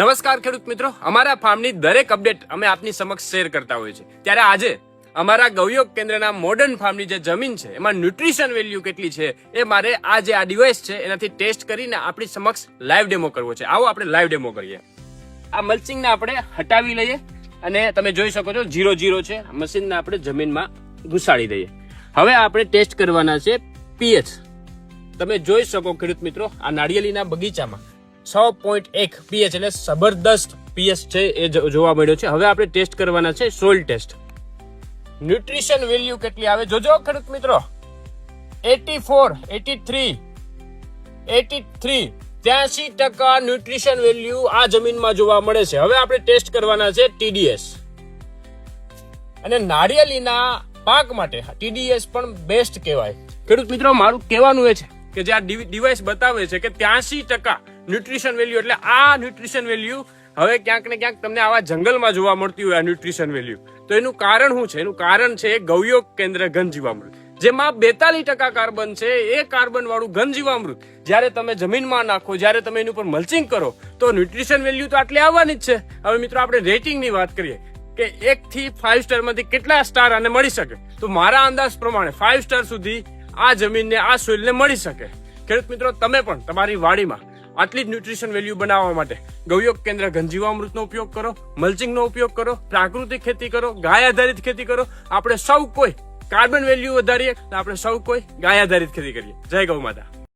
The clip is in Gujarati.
નમસ્કાર ખેડૂત મિત્રો, અમારા ફાર્મની દરેક અપડેટ અમે આપની સમક્ષ શેર કરતા હોઈએ છીએ. ત્યારે આજે અમારા ગૌયોગ કેન્દ્રના મોડર્ન ફાર્મની જે જમીન છે એમાં ન્યુટ્રિશન વેલ્યુ કેટલી છે એ મારે આ જે આ ડિવાઇસ છે એનાથી ટેસ્ટ કરીને આપણી સમક્ષ લાઈવ ડેમો કરવો છે. આવો આપણે લાઈવ ડેમો કરીએ. આ મલ્ચિંગને આપણે હટાવી લઈએ અને તમે જોઈ શકો છો 0-0 છે. મશીનને આપણે જમીનમાં ઘુસાડી દઈએ. હવે આપણે ટેસ્ટ કરવાના છે પીએચ. તમે જોઈ શકો ખેડૂત મિત્રો, આ નાળિયેરીના બગીચામાં 6.1 પીએચ એટલે જબરદસ્ત પીએચ છે એ જોવા મળ્યો છે. હવે આપણે ટેસ્ટ કરવાના છે સોઇલ ટેસ્ટ. ન્યુટ્રિશન વેલ્યુ કેટલી આવે જોજો ખેડૂત મિત્રો. 84, 83, 83% ન્યુટ્રિશન વેલ્યુ આ જમીનમાં જોવા મળે છે. હવે આપણે ટેસ્ટ કરવાના છે ટીડીએસ. અને નાળિયેરીના પાક માટે ટીડીએસ પણ બેસ્ટ કહેવાય. ખેડૂત મિત્રો, મારું કહેવાનું એ છે કે જે આ ડિવાઇસ બતાવે છે કે 83% ન્યુટ્રિશન વેલ્યુ, એટલે આ ન્યુટ્રિશન વેલ્યુ હવે ક્યાંક ને ક્યાંક તમને આવા જંગલમાં જોવા મળતી હોય આ ન્યુટ્રિશન વેલ્યુ. તો એનું કારણ શું છે? એનું કારણ છે ગૌયોગ કેન્દ્ર ઘન જીવામૃત, જેમાં 42% કાર્બન છે. એ કાર્બન વાળું ઘન જીવામૃત જ્યારે તમે જમીનમાં નાખો, જ્યારે તમે એની ઉપર મલ્ચિંગ કરો તો ન્યુટ્રિશન વેલ્યુ તો આટલી આવવાની જ છે. હવે મિત્રો, આપણે રેટિંગની વાત કરીએ કે 1 થી 5 સ્ટારમાંથી કેટલા સ્ટાર આને મળી શકે, તો મારા અંદાજ પ્રમાણે 5 સ્ટાર સુધી આ જમીનને, આ સોઇલને મળી શકે. ખેડૂત મિત્રો, તમે પણ તમારી વાડીમાં આટલી જ ન્યુટ્રિશન વેલ્યુ બનાવવા માટે ગૌયોગ કેન્દ્ર ઘન જીવામૃતનો ઉપયોગ કરો, મલ્ચિંગનો ઉપયોગ કરો, પ્રાકૃતિક ખેતી કરો, ગાય આધારિત ખેતી કરો. આપણે સૌ કોઈ કાર્બન વેલ્યુ વધારીએ, આપણે સૌ કોઈ ગાય આધારિત ખેતી કરીએ. જય ગૌ માતા.